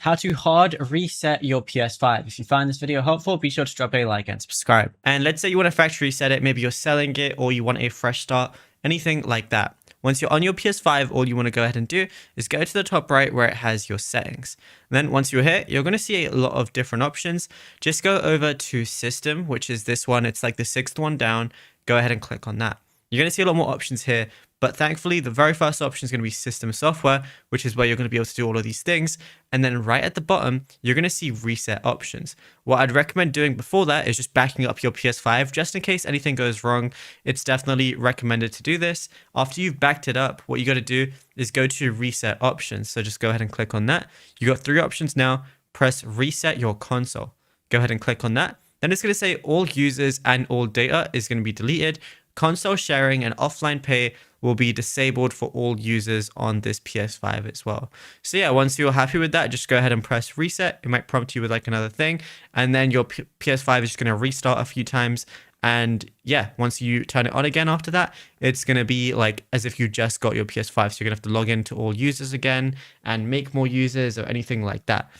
how to hard reset your PS5. If you find this video helpful, be sure to drop a like and subscribe. And let's say you want to factory reset it, maybe you're selling it or you want a fresh start, anything like that. Once you're on your PS5, all you want to go ahead and do is go to the top right where it has your settings. And then once you're here, you're going to see a lot of different options. Just go over to System, which is this one. It's like the sixth one down. Go ahead and click on that. You're going to see a lot more options here, but thankfully the very first option is going to be System Software, which is where you're going to be able to do all of these things. And then right at the bottom, you're going to see Reset Options. What I'd recommend doing before that is just backing up your PS5 just in case anything goes wrong. It's definitely recommended to do this. After you've backed it up, what you got to do is go to Reset Options. So just go ahead and click on that. You got three options now. Press Reset Your Console. Go ahead and click on that. Then it's going to say all users and all data is going to be deleted. Console sharing and offline pay will be disabled for all users on this PS5 as well. So yeah, once you're happy with that, just go ahead and press reset. It might prompt you with like another thing, and then your PS5 is just going to restart a few times. And yeah, once you turn it on again after that, it's going to be like as if you just got your PS5. So you're going to have to log into all users again and make more users or anything like that.